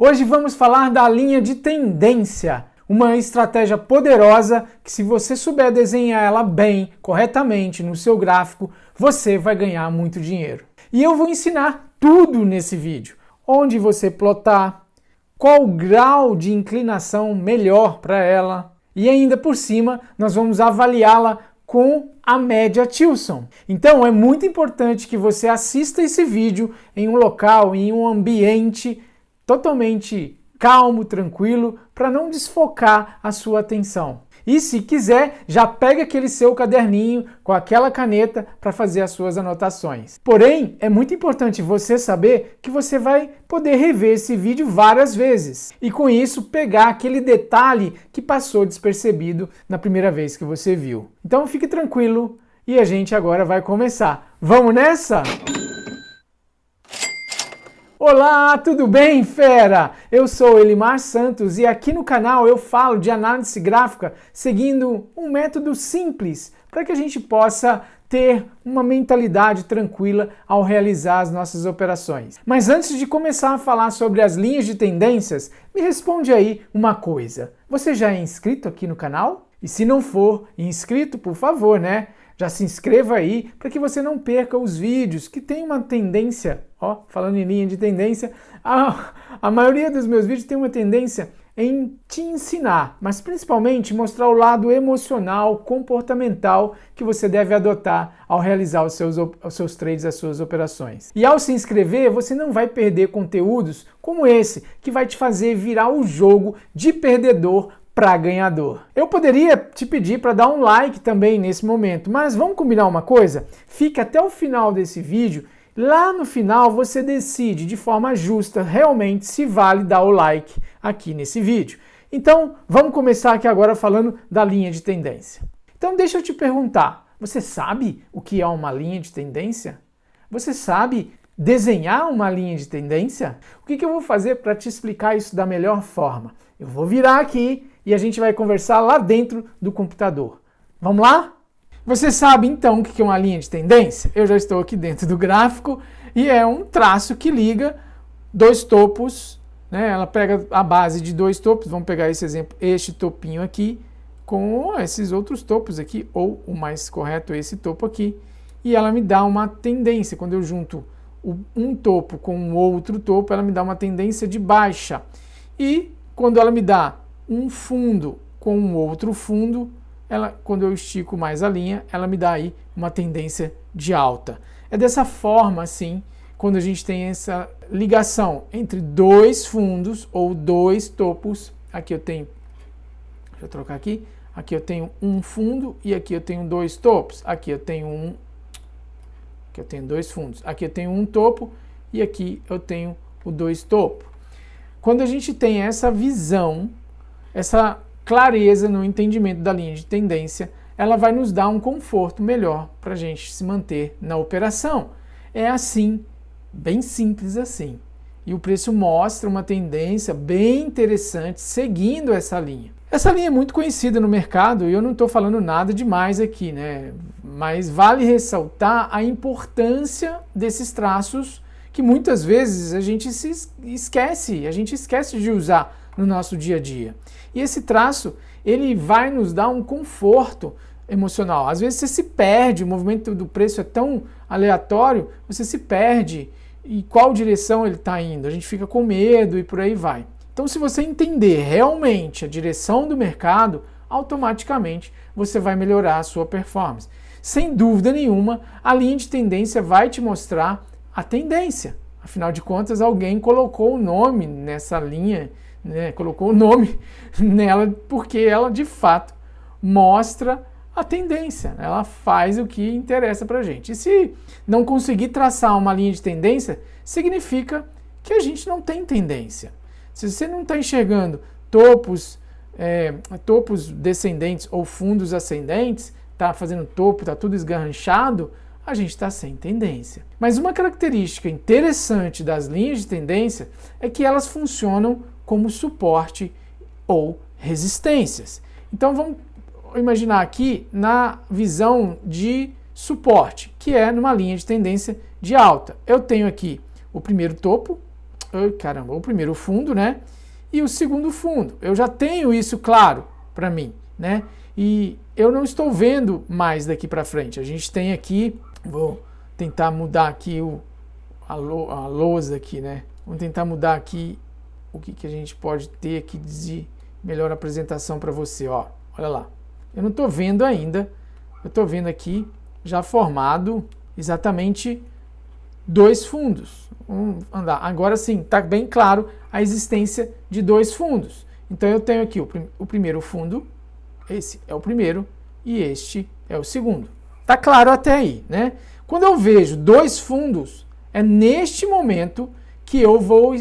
Hoje vamos falar da linha de tendência, uma estratégia poderosa que, se você souber desenhar ela bem, corretamente no seu gráfico, você vai ganhar muito dinheiro. E eu vou ensinar tudo nesse vídeo, onde você plotar, qual grau de inclinação melhor para ela e ainda por cima nós vamos avaliá-la com a média Tilson. Então é muito importante que você assista esse vídeo em um local, em um ambiente totalmente calmo, tranquilo, para não desfocar a sua atenção. E se quiser, já pega aquele seu caderninho com aquela caneta para fazer as suas anotações. Porém, é muito importante você saber que você vai poder rever esse vídeo várias vezes e com isso pegar aquele detalhe que passou despercebido na primeira vez que você viu. Então fique tranquilo e a gente agora vai começar. Vamos nessa? Olá, tudo bem, fera? Eu sou Elimar Santos e aqui no canal eu falo de análise gráfica seguindo um método simples para que a gente possa ter uma mentalidade tranquila ao realizar as nossas operações. Mas antes de começar a falar sobre as linhas de tendências, me responde aí uma coisa. Você já é inscrito aqui no canal? E se não for inscrito, por favor, né? Já se inscreva aí para que você não perca os vídeos que tem uma tendência, falando em linha de tendência, a maioria dos meus vídeos tem uma tendência em te ensinar, mas principalmente mostrar o lado emocional, comportamental que você deve adotar ao realizar os seus trades, as suas operações. E ao se inscrever, você não vai perder conteúdos como esse, que vai te fazer virar o jogo de perdedor para ganhador. Eu poderia te pedir para dar um like também nesse momento, mas vamos combinar uma coisa? Fique até o final desse vídeo. Lá no final você decide de forma justa realmente se vale dar o like aqui nesse vídeo. Então vamos começar aqui agora falando da linha de tendência. Então deixa eu te perguntar, você sabe o que é uma linha de tendência? Você sabe desenhar uma linha de tendência? O que eu vou fazer para te explicar isso da melhor forma? Eu vou virar aqui e a gente vai conversar lá dentro do computador. Vamos lá? Você sabe então o que é uma linha de tendência? Eu já estou aqui dentro do gráfico e é um traço que liga dois topos, né? Ela pega a base de dois topos, vamos pegar esse exemplo, este topinho aqui, com esses outros topos aqui, ou o mais correto, esse topo aqui, e ela me dá uma tendência. Quando eu junto um topo com o outro topo, ela me dá uma tendência de baixa. E quando ela me dá um fundo com um outro fundo, quando eu estico mais a linha, ela me dá aí uma tendência de alta. É dessa forma, assim, quando a gente tem essa ligação entre dois fundos ou dois topos. Aqui eu tenho, deixa eu trocar aqui eu tenho um fundo e aqui eu tenho dois topos. Aqui eu tenho dois fundos. Aqui eu tenho um topo e aqui eu tenho o dois topos. Quando a gente tem essa visão, essa clareza no entendimento da linha de tendência, ela vai nos dar um conforto melhor para a gente se manter na operação. É assim, bem simples assim. E o preço mostra uma tendência bem interessante seguindo essa linha. Essa linha é muito conhecida no mercado e eu não estou falando nada demais aqui, né? Mas vale ressaltar a importância desses traços que muitas vezes a gente esquece de usar no nosso dia a dia. E esse traço, ele vai nos dar um conforto emocional. Às vezes você se perde, o movimento do preço é tão aleatório, você se perde e qual direção ele está indo. A gente fica com medo e por aí vai. Então, se você entender realmente a direção do mercado, automaticamente você vai melhorar a sua performance. Sem dúvida nenhuma, a linha de tendência vai te mostrar a tendência. Afinal de contas, alguém colocou o nome nessa linha, né? Colocou o nome nela porque ela de fato mostra a tendência. Ela faz o que interessa para a gente. E se não conseguir traçar uma linha de tendência, significa que a gente não tem tendência. Se você não está enxergando topos descendentes ou fundos ascendentes, está fazendo topo, está tudo esgarranchado, a gente está sem tendência. Mas uma característica interessante das linhas de tendência é que elas funcionam como suporte ou resistências. Então vamos imaginar aqui na visão de suporte, que é numa linha de tendência de alta. Eu tenho aqui o primeiro topo, caramba, o primeiro fundo, né? E o segundo fundo. Eu já tenho isso claro para mim, né? E eu não estou vendo mais daqui para frente. A gente tem aqui, vou tentar mudar aqui a lousa aqui, né? Vamos tentar mudar aqui o que a gente pode ter aqui de melhor apresentação para você, ó. Olha lá. Eu não estou vendo ainda, eu estou vendo aqui já formado exatamente 2 fundos. Vamos andar. Agora sim, está bem claro a existência de 2 fundos. Então eu tenho aqui o primeiro fundo, esse é o primeiro e este é o segundo. Tá claro até aí, né? Quando eu vejo 2 fundos, é neste momento que eu vou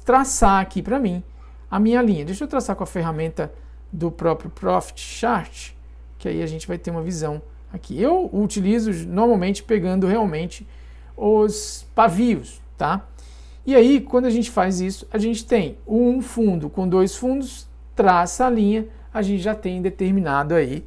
traçar aqui para mim a minha linha. Deixa eu traçar com a ferramenta do próprio Profit Chart, que aí a gente vai ter uma visão aqui. Eu utilizo normalmente pegando realmente os pavios, tá? E aí, quando a gente faz isso, a gente tem um fundo com 2 fundos, traça a linha, a gente já tem determinado aí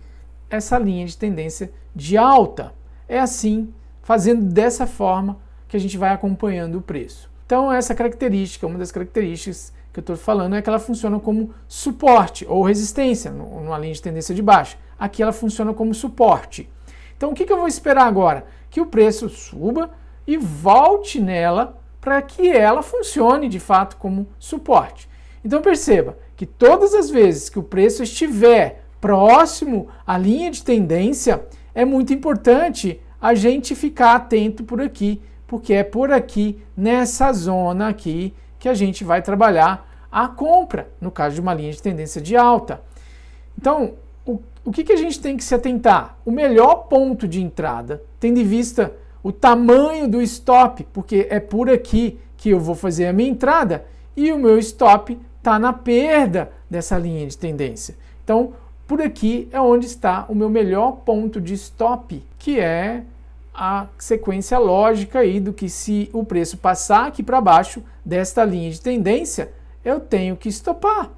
essa linha de tendência de alta. É assim, fazendo dessa forma, que a gente vai acompanhando o preço. Então, essa característica, uma das características que eu estou falando é que ela funciona como suporte ou resistência numa linha de tendência de baixa. Aqui ela funciona como suporte. Então, o que eu vou esperar agora? Que o preço suba e volte nela para que ela funcione de fato como suporte. Então perceba que todas as vezes que o preço estiver próximo à linha de tendência, é muito importante a gente ficar atento por aqui, porque é por aqui, nessa zona aqui, que a gente vai trabalhar a compra, no caso de uma linha de tendência de alta. Então, o que a gente tem que se atentar? O melhor ponto de entrada, tendo em vista o tamanho do stop, porque é por aqui que eu vou fazer a minha entrada e o meu stop está na perda dessa linha de tendência. Então, por aqui é onde está o meu melhor ponto de stop, que é a sequência lógica aí do que se o preço passar aqui para baixo desta linha de tendência, eu tenho que stopar,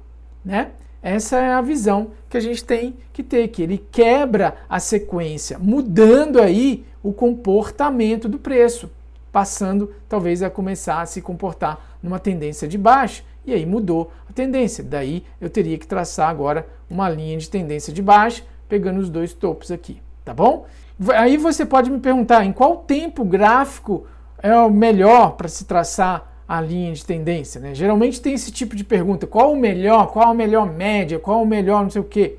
né? Essa é a visão que a gente tem que ter, que ele quebra a sequência, mudando aí o comportamento do preço, passando talvez a começar a se comportar numa tendência de baixa, e aí mudou a tendência. Daí eu teria que traçar agora uma linha de tendência de baixa, pegando os 2 topos aqui, tá bom? Aí você pode me perguntar em qual tempo gráfico é o melhor para se traçar a linha de tendência, né? Geralmente tem esse tipo de pergunta, qual a melhor média, qual o melhor não sei o quê.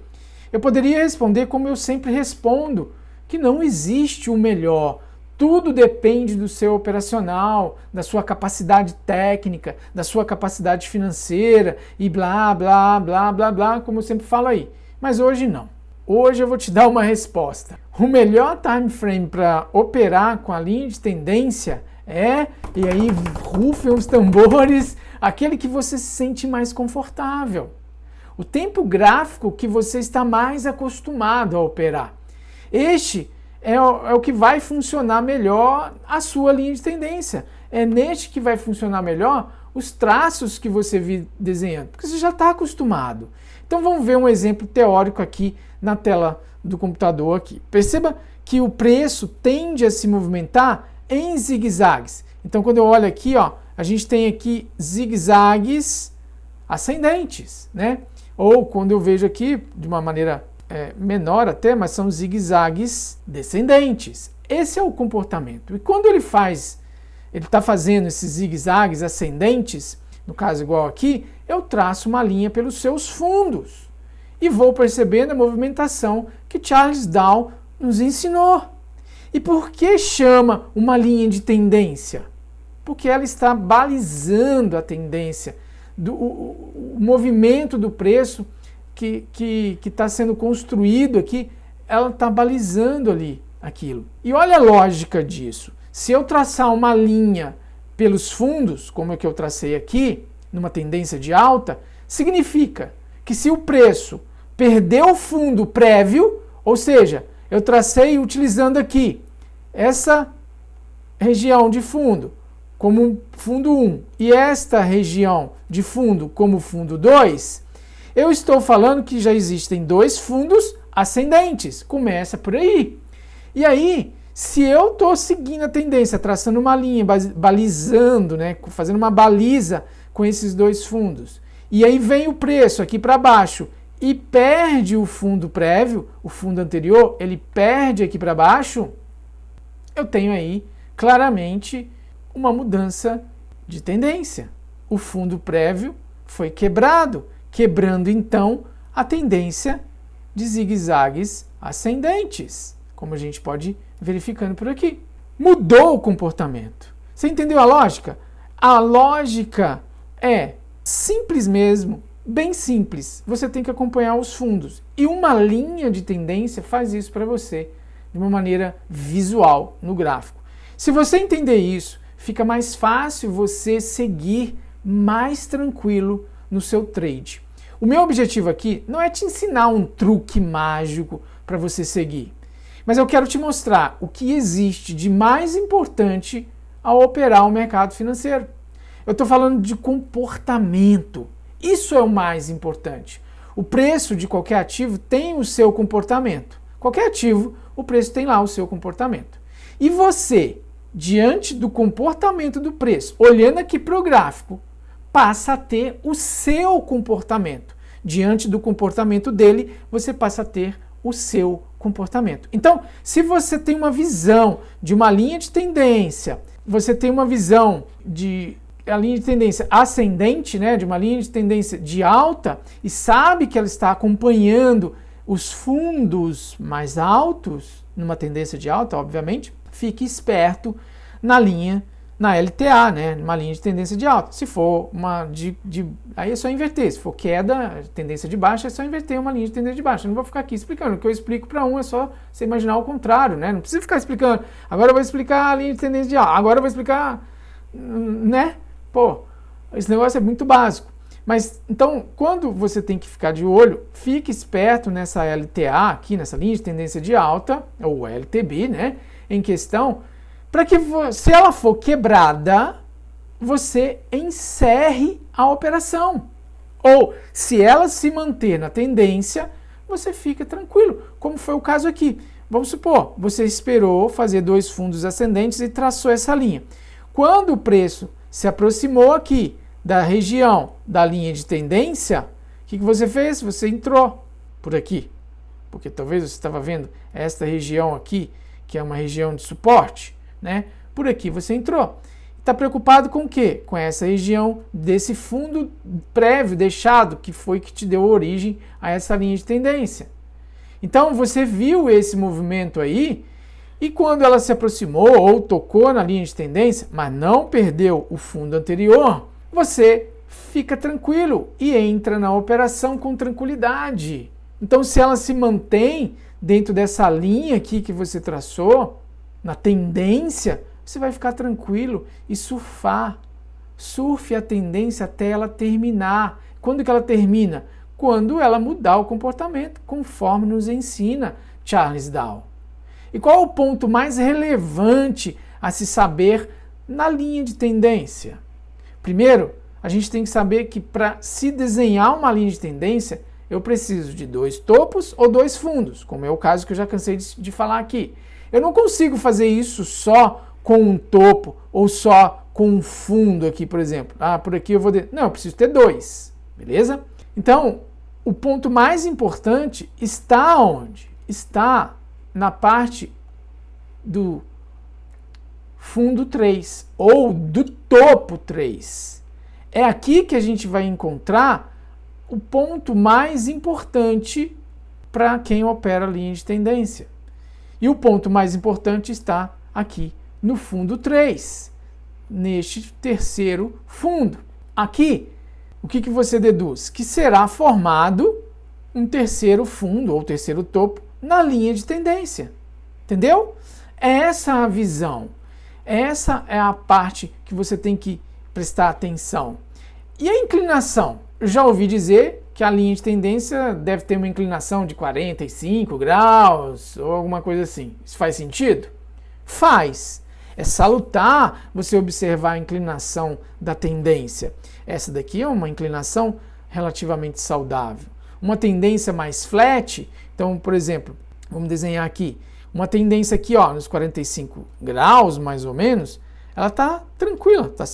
Eu poderia responder como eu sempre respondo, que não existe o melhor. Tudo depende do seu operacional, da sua capacidade técnica, da sua capacidade financeira e blá, blá, blá, blá, blá, como eu sempre falo aí. Mas hoje não. Hoje eu vou te dar uma resposta. O melhor time frame para operar com a linha de tendência e aí rufem os tambores, aquele que você se sente mais confortável. O tempo gráfico que você está mais acostumado a operar. Este é o que vai funcionar melhor a sua linha de tendência. É neste que vai funcionar melhor os traços que você vive desenhando, porque você já está acostumado. Então vamos ver um exemplo teórico aqui na tela do computador aqui. Perceba que o preço tende a se movimentar em zigue-zagues. Então quando eu olho aqui, ó, a gente tem aqui zigue-zagues ascendentes, né? Ou quando eu vejo aqui de uma maneira menor até, mas são zigue-zagues descendentes. Esse é o comportamento. E quando ele está fazendo esses zigue-zagues ascendentes, no caso igual aqui, eu traço uma linha pelos seus fundos e vou percebendo a movimentação que Charles Dow nos ensinou. E por que chama uma linha de tendência? Porque ela está balizando a tendência, o movimento do preço que está sendo construído aqui, ela está balizando ali aquilo. E olha a lógica disso. Se eu traçar uma linha pelos fundos, como é que eu tracei aqui, numa tendência de alta, significa que se o preço perder o fundo prévio, ou seja, eu tracei utilizando aqui essa região de fundo como fundo 1 e esta região de fundo como fundo 2, eu estou falando que já existem 2 fundos ascendentes. Começa por aí. E aí, Se eu estou seguindo a tendência, traçando uma linha, balizando, né, fazendo uma baliza com esses dois fundos, e aí vem o preço aqui para baixo e perde o fundo prévio, o fundo anterior, ele perde aqui para baixo, eu tenho aí claramente uma mudança de tendência. O fundo prévio foi quebrado, quebrando então a tendência de zigue-zagues ascendentes, como a gente pode ir verificando por aqui. Mudou o comportamento. Você entendeu a lógica? A lógica é simples mesmo, bem simples. Você tem que acompanhar os fundos. E uma linha de tendência faz isso para você de uma maneira visual no gráfico. Se você entender isso, fica mais fácil você seguir mais tranquilo no seu trade. O meu objetivo aqui não é te ensinar um truque mágico para você seguir, mas eu quero te mostrar o que existe de mais importante ao operar o mercado financeiro. Eu estou falando de comportamento. Isso é o mais importante. O preço de qualquer ativo tem o seu comportamento. Qualquer ativo, o preço tem lá o seu comportamento. E você, diante do comportamento do preço, olhando aqui para o gráfico, passa a ter o seu comportamento. Diante do comportamento dele, você passa a ter o seu comportamento. Então, se você tem uma visão de uma linha de tendência, você tem uma visão de a linha de tendência ascendente, né, de uma linha de tendência de alta, e sabe que ela está acompanhando os fundos mais altos, numa tendência de alta, obviamente, fique esperto na linha, na LTA, né, numa linha de tendência de alta. Se for uma aí é só inverter. Se for queda, tendência de baixa, é só inverter uma linha de tendência de baixa. Eu não vou ficar aqui explicando. O que eu explico para um é só você imaginar o contrário, né? Não precisa ficar explicando. Agora eu vou explicar a linha de tendência de alta. Agora eu vou explicar, né? Pô, esse negócio é muito básico. Mas, então, quando você tem que ficar de olho, fique esperto nessa LTA aqui, nessa linha de tendência de alta, ou LTB, né, em questão, para que, se ela for quebrada, você encerre a operação. Ou, se ela se manter na tendência, você fica tranquilo, como foi o caso aqui. Vamos supor, você esperou fazer dois fundos ascendentes e traçou essa linha. Quando o preço se aproximou aqui da região da linha de tendência, o que você fez? Você entrou por aqui, porque talvez você estava vendo esta região aqui, que é uma região de suporte, né? Por aqui você entrou. Está preocupado com o quê? Com essa região desse fundo prévio deixado, que foi que te deu origem a essa linha de tendência. Então você viu esse movimento aí, e quando ela se aproximou ou tocou na linha de tendência, mas não perdeu o fundo anterior, você fica tranquilo e entra na operação com tranquilidade. Então, se ela se mantém dentro dessa linha aqui que você traçou, na tendência, você vai ficar tranquilo e surfar. Surfe a tendência até ela terminar. Quando que ela termina? Quando ela mudar o comportamento, conforme nos ensina Charles Dow. E qual é o ponto mais relevante a se saber na linha de tendência? Primeiro, a gente tem que saber que para se desenhar uma linha de tendência, eu preciso de dois topos ou dois fundos, como é o caso que eu já cansei de falar aqui. Eu não consigo fazer isso só com um topo ou só com um fundo aqui, por exemplo. Por aqui eu vou... Não, eu preciso ter dois, beleza? Então, o ponto mais importante está onde? Está na parte do fundo 3 ou do topo 3. É aqui que a gente vai encontrar o ponto mais importante para quem opera a linha de tendência. E o ponto mais importante está aqui no fundo 3, neste terceiro fundo. Aqui, o que você deduz? Que será formado um terceiro fundo ou terceiro topo na linha de tendência. Entendeu? Essa é a visão. Essa é a parte que você tem que prestar atenção. E a inclinação? Eu já ouvi dizer que a linha de tendência deve ter uma inclinação de 45 graus ou alguma coisa assim. Isso faz sentido? Faz. É salutar você observar a inclinação da tendência. Essa daqui é uma inclinação relativamente saudável. Uma tendência mais flat, então, por exemplo, vamos desenhar aqui uma tendência aqui, ó, nos 45 graus, mais ou menos, ela tá tranquila, tá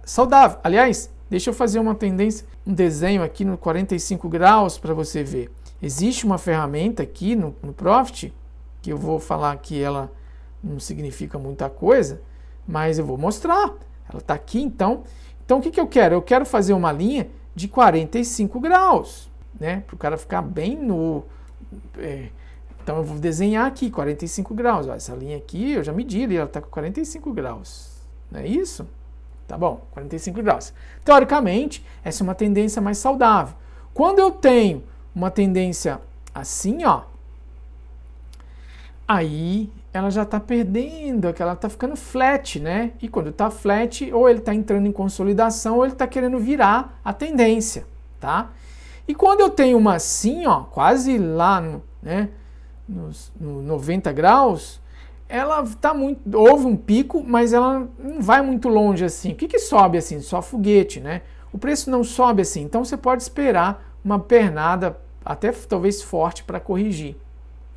saudável. Aliás, deixa eu fazer uma tendência, um desenho aqui no 45 graus para você ver. Existe uma ferramenta aqui no Profit, que eu vou falar que ela não significa muita coisa, mas eu vou mostrar. Ela está aqui, então. Então, o que eu quero? Eu quero fazer uma linha de 45 graus, né? Para o cara ficar bem no... Então, eu vou desenhar aqui 45 graus. Ó, essa linha aqui, eu já medi ali, ela está com 45 graus. Não é isso? Tá bom, 45 graus. Teoricamente, essa é uma tendência mais saudável. Quando eu tenho uma tendência assim, ó, aí ela já está perdendo, ela está ficando flat, né? E quando está flat, ou ele está entrando em consolidação, ou ele está querendo virar a tendência, tá? E quando eu tenho uma assim, ó, quase lá, né, no 90 graus, ela está muito, houve um pico, mas ela não vai muito longe assim. O que sobe assim? Só foguete, né? O preço não sobe assim, então você pode esperar uma pernada até talvez forte para corrigir.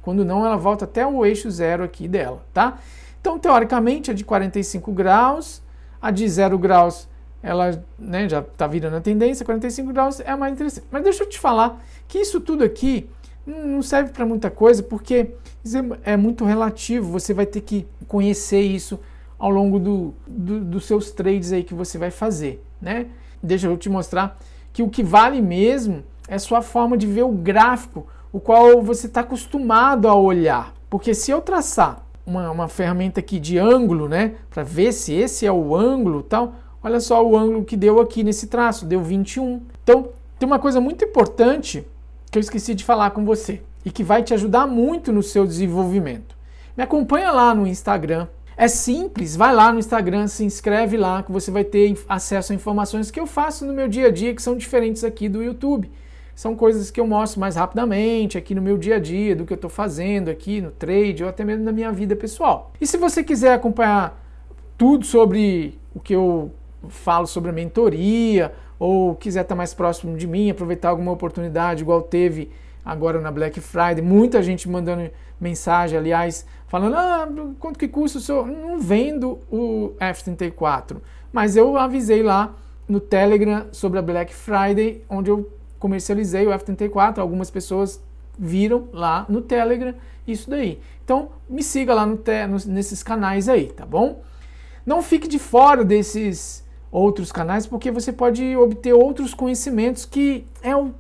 Quando não, ela volta até o eixo zero aqui dela, tá? Então, teoricamente, a de 45 graus, a de 0 graus, ela, né, já está virando a tendência, 45 graus é a mais interessante. Mas deixa eu te falar que isso tudo aqui não serve para muita coisa, porque isso é muito relativo, você vai ter que conhecer isso ao longo dos seus trades aí que você vai fazer, né? Deixa eu te mostrar que o que vale mesmo é a sua forma de ver o gráfico, o qual você está acostumado a olhar. Porque se eu traçar uma ferramenta aqui de ângulo, né, para ver se esse é o ângulo tal, olha só o ângulo que deu aqui nesse traço, deu 21. Então, tem uma coisa muito importante que eu esqueci de falar com você e que vai te ajudar muito no seu desenvolvimento. Me acompanha lá no Instagram. É simples, vai lá no Instagram, se inscreve lá que você vai ter acesso a informações que eu faço no meu dia a dia que são diferentes aqui do YouTube. São coisas que eu mostro mais rapidamente aqui no meu dia a dia, do que eu estou fazendo aqui no trade ou até mesmo na minha vida pessoal. E se você quiser acompanhar tudo sobre o que eu falo sobre a mentoria ou quiser estar mais próximo de mim, aproveitar alguma oportunidade igual teve agora na Black Friday, muita gente mandando mensagem, aliás, falando, quanto que custa o seu... Não vendo o F34, mas eu avisei lá no Telegram sobre a Black Friday, onde eu comercializei o F34, algumas pessoas viram lá no Telegram isso daí. Então, me siga lá nesses canais aí, tá bom? Não fique de fora desses outros canais, porque você pode obter outros conhecimentos que é um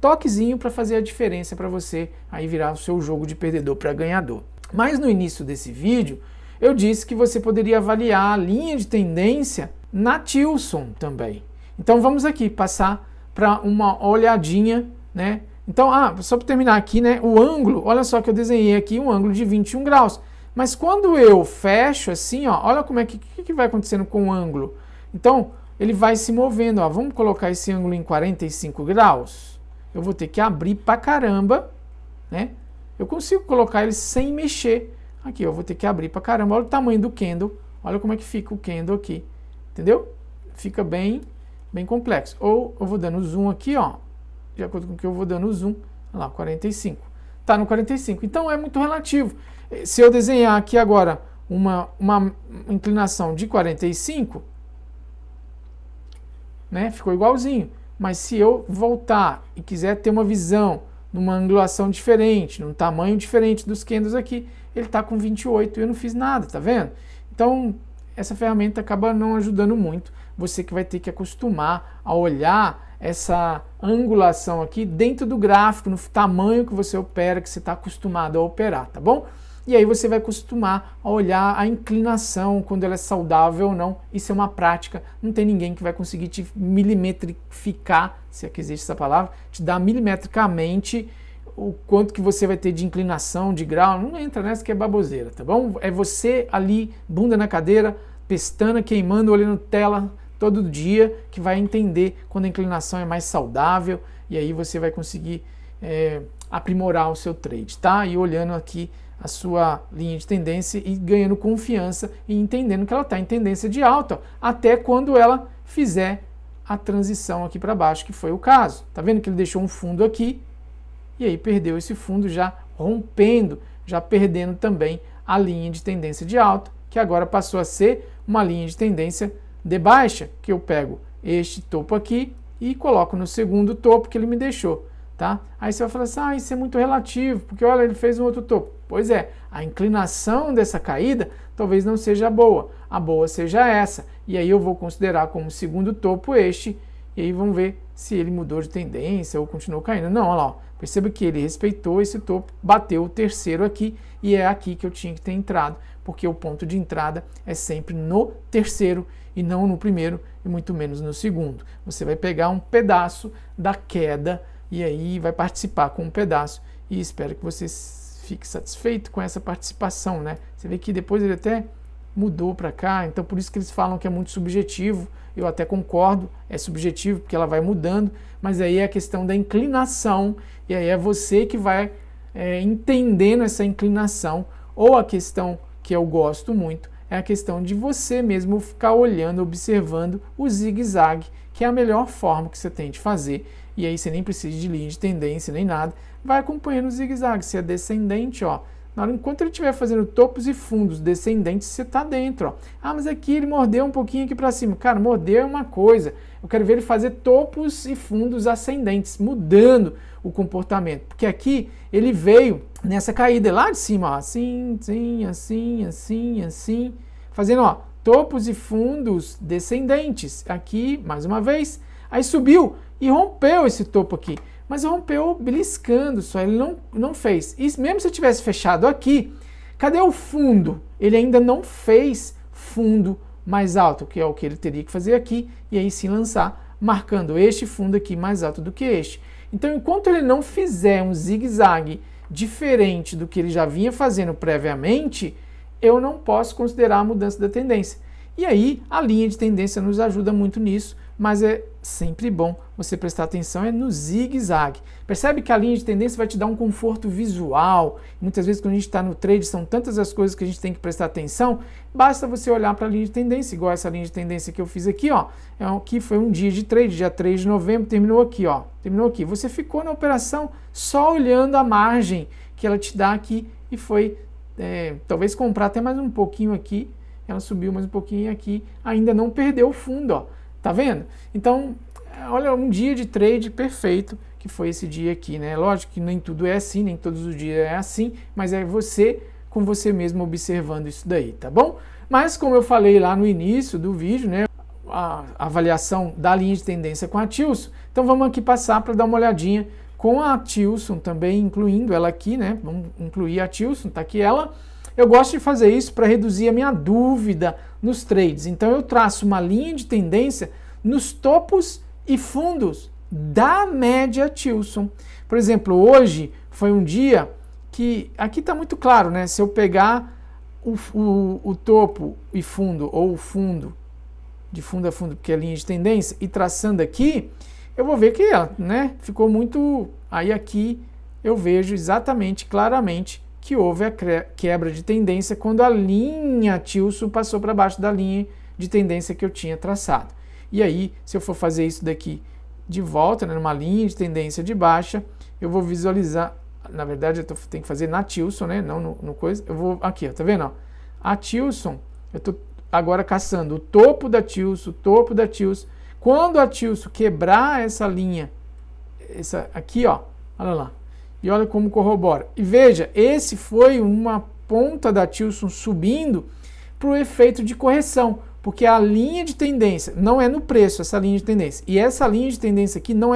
toquezinho para fazer a diferença para você aí virar o seu jogo de perdedor para ganhador. Mas no início desse vídeo, eu disse que você poderia avaliar a linha de tendência na Tilson também. Então, vamos aqui passar para uma olhadinha, né? Então, só para terminar aqui, né? O ângulo, olha só que eu desenhei aqui um ângulo de 21 graus. Mas quando eu fecho assim, ó, olha como é que vai acontecendo com o ângulo. Então, ele vai se movendo, ó. Vamos colocar esse ângulo em 45 graus. Eu vou ter que abrir pra caramba, né? Eu consigo colocar ele sem mexer. Aqui, eu vou ter que abrir pra caramba. Olha o tamanho do candle. Olha como é que fica o candle aqui. Entendeu? Fica bem complexo. Ou eu vou dando zoom aqui, ó, de acordo com o que eu vou dando zoom, olha lá, 45. Tá no 45. Então é muito relativo. Se eu desenhar aqui agora uma inclinação de 45, né, ficou igualzinho. Mas se eu voltar e quiser ter uma visão numa angulação diferente, num tamanho diferente dos candles aqui, ele tá com 28 e eu não fiz nada, tá vendo? Então, essa ferramenta acaba não ajudando muito. Você que vai ter que acostumar a olhar essa angulação aqui dentro do gráfico, no tamanho que você opera, que você está acostumado a operar, tá bom? E aí você vai acostumar a olhar a inclinação, quando ela é saudável ou não. Isso é uma prática, não tem ninguém que vai conseguir te milimetrificar, se é que existe essa palavra, te dar milimetricamente o quanto que você vai ter de inclinação, de grau. Não entra nessa que é baboseira, tá bom? É você ali, bunda na cadeira, pestana queimando, olhando tela todo dia, que vai entender quando a inclinação é mais saudável, e aí você vai conseguir aprimorar o seu trade, tá? E olhando aqui a sua linha de tendência e ganhando confiança e entendendo que ela está em tendência de alta, até quando ela fizer a transição aqui para baixo, que foi o caso. Tá vendo que ele deixou um fundo aqui, e aí perdeu esse fundo já rompendo já perdendo também a linha de tendência de alta, que agora passou a ser uma linha de tendência de baixa, que eu pego este topo aqui e coloco no segundo topo que ele me deixou, tá? Aí você vai falar assim, ah, isso é muito relativo, porque olha, ele fez um outro topo. Pois é, a inclinação dessa caída talvez não seja boa, a boa seja essa, e aí eu vou considerar como segundo topo este, e aí vamos ver se ele mudou de tendência ou continuou caindo. Não, olha lá, ó, perceba que ele respeitou esse topo, bateu o terceiro aqui, e é aqui que eu tinha que ter entrado, porque o ponto de entrada é sempre no terceiro e não no primeiro e muito menos no segundo. Você vai pegar um pedaço da queda e aí vai participar com um pedaço e espero que você fique satisfeito com essa participação, né? Você vê que depois ele até mudou para cá, então por isso que eles falam que é muito subjetivo. Eu até concordo, é subjetivo porque ela vai mudando, mas aí é a questão da inclinação e aí é você que vai entendendo essa inclinação, ou a questão que eu gosto muito é a questão de você mesmo ficar olhando, observando o zigue-zague, que é a melhor forma que você tem de fazer, e aí você nem precisa de linha de tendência nem nada, vai acompanhando o zigue-zague. Se é descendente, ó, enquanto ele estiver fazendo topos e fundos descendentes, você está dentro, ó. Ah, mas aqui ele mordeu um pouquinho aqui para cima. Cara, morder é uma coisa, eu quero ver ele fazer topos e fundos ascendentes, mudando o comportamento, porque aqui ele veio nessa caída lá de cima, ó, assim, assim, fazendo, ó, topos e fundos descendentes, aqui, mais uma vez, aí subiu e rompeu esse topo aqui, mas rompeu beliscando só, ele não fez, e mesmo se eu tivesse fechado aqui, cadê o fundo? Ele ainda não fez fundo mais alto, que é o que ele teria que fazer aqui, e aí se lançar, marcando este fundo aqui mais alto do que este. Então, enquanto ele não fizer um zigue-zague diferente do que ele já vinha fazendo previamente, eu não posso considerar a mudança da tendência. E aí, a linha de tendência nos ajuda muito nisso, mas é sempre bom você prestar atenção no zigue-zague. Percebe que a linha de tendência vai te dar um conforto visual. Muitas vezes, quando a gente está no trade, são tantas as coisas que a gente tem que prestar atenção, basta você olhar para a linha de tendência, igual essa linha de tendência que eu fiz aqui, ó. Aqui foi um dia de trade, dia 3 de novembro, terminou aqui, ó. Terminou aqui. Você ficou na operação só olhando a margem que ela te dá aqui e foi, talvez comprar até mais um pouquinho aqui. Ela subiu mais um pouquinho aqui, ainda não perdeu o fundo, ó. Tá vendo? Então, olha, um dia de trade perfeito, que foi esse dia aqui, né? Lógico que nem tudo é assim, nem todos os dias é assim, mas é você com você mesmo observando isso daí, tá bom? Mas como eu falei lá no início do vídeo, né? A avaliação da linha de tendência com a Tilson, então vamos aqui passar para dar uma olhadinha com a Tilson também, incluindo ela aqui, né? Vamos incluir a Tilson, tá aqui ela. Eu gosto de fazer isso para reduzir a minha dúvida nos trades. Então eu traço uma linha de tendência nos topos e fundos da média Tilson. Por exemplo, hoje foi um dia que, aqui está muito claro, né? Se eu pegar o topo e fundo, ou o fundo, de fundo a fundo, porque é linha de tendência, e traçando aqui, eu vou ver que ela, né, ficou muito... Aí aqui eu vejo exatamente, claramente, que houve a quebra de tendência quando a linha Tilson passou para baixo da linha de tendência que eu tinha traçado. E aí, se eu for fazer isso daqui de volta, né, numa linha de tendência de baixa, eu vou visualizar, na verdade eu tenho que fazer na Tilson, né, não no coisa, eu vou aqui, ó, tá vendo? Ó, a Tilson, eu estou agora caçando o topo da Tilson, quando a Tilson quebrar essa linha, essa aqui, ó, olha lá, e olha como corrobora. E veja, esse foi uma ponta da Tilson subindo para o efeito de correção, porque a linha de tendência não é no preço, essa linha de tendência. E essa linha de tendência aqui não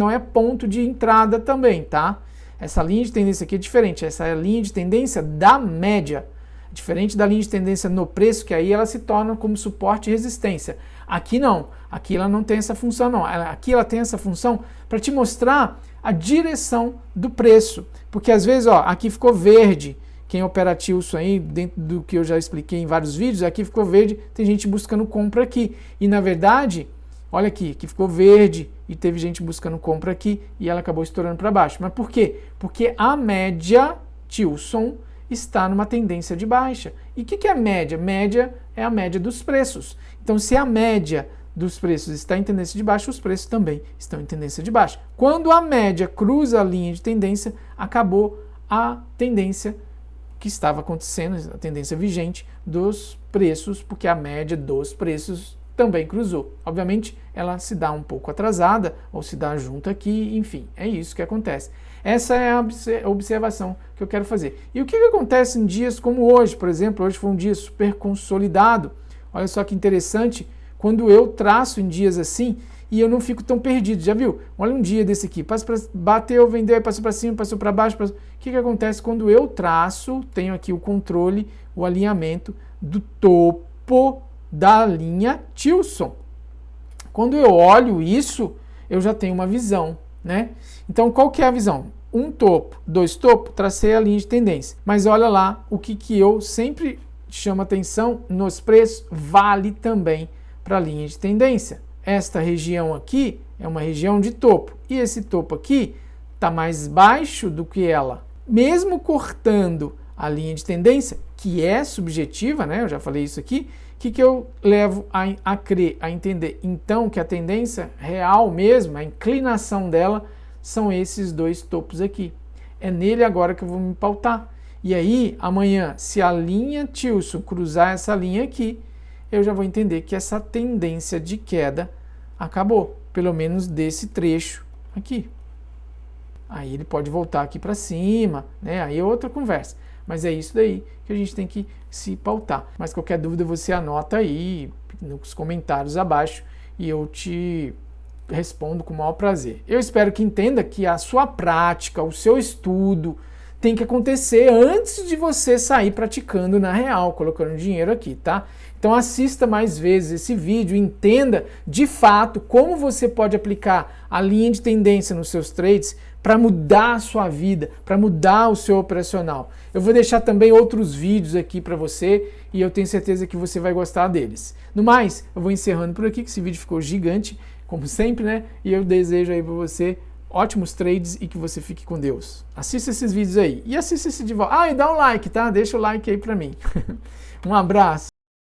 é ponto de entrada também, tá? Essa linha de tendência aqui é diferente, essa é a linha de tendência da média. Diferente da linha de tendência no preço, que aí ela se torna como suporte e resistência. Aqui não, aqui ela não tem essa função não. Aqui ela tem essa função para te mostrar a direção do preço. Porque às vezes, ó, aqui ficou verde. Quem opera Tilson aí, dentro do que eu já expliquei em vários vídeos, aqui ficou verde, tem gente buscando compra aqui. E na verdade, olha aqui ficou verde e teve gente buscando compra aqui e ela acabou estourando para baixo. Mas por quê? Porque a média Tilson está numa tendência de baixa. E o que é a média? Média é a média dos preços. Então, se a média dos preços está em tendência de baixa, os preços também estão em tendência de baixa. Quando a média cruza a linha de tendência, acabou a tendência que estava acontecendo, a tendência vigente dos preços, porque a média dos preços também cruzou. Obviamente, ela se dá um pouco atrasada, ou se dá junto aqui, enfim, é isso que acontece. Essa é a observação que eu quero fazer. E o que acontece em dias como hoje? Por exemplo, hoje foi um dia super consolidado. Olha só que interessante, quando eu traço em dias assim, e eu não fico tão perdido, já viu? Olha um dia desse aqui, bateu, vendeu, passou para cima, passou para baixo. O que acontece quando eu traço, tenho aqui o controle, o alinhamento do topo da linha Tilson. Quando eu olho isso, eu já tenho uma visão, né? Então, qual que é a visão? Um topo, dois topos, tracei a linha de tendência. Mas olha lá, o que eu sempre chamo atenção nos preços, vale também para a linha de tendência. Esta região aqui é uma região de topo, e esse topo aqui está mais baixo do que ela. Mesmo cortando a linha de tendência, que é subjetiva, né? Eu já falei isso aqui, o que eu levo a crer, a entender? Então, que a tendência real mesmo, a inclinação dela, são esses dois topos aqui. É nele agora que eu vou me pautar. E aí, amanhã, se a linha Tilson cruzar essa linha aqui, eu já vou entender que essa tendência de queda acabou, pelo menos desse trecho aqui. Aí ele pode voltar aqui para cima, né? Aí é outra conversa. Mas é isso daí que a gente tem que se pautar. Mas qualquer dúvida você anota aí nos comentários abaixo e eu te respondo com o maior prazer. Eu espero que entenda que a sua prática, o seu estudo tem que acontecer antes de você sair praticando na real, colocando dinheiro aqui, tá? Então assista mais vezes esse vídeo, entenda de fato como você pode aplicar a linha de tendência nos seus trades para mudar a sua vida, para mudar o seu operacional. Eu vou deixar também outros vídeos aqui para você e eu tenho certeza que você vai gostar deles. No mais, eu vou encerrando por aqui, que esse vídeo ficou gigante, como sempre, né? E eu desejo aí para você ótimos trades e que você fique com Deus. Assista esses vídeos aí e assista esse de volta. Ah, e dá um like, tá? Deixa o like aí para mim. Um abraço.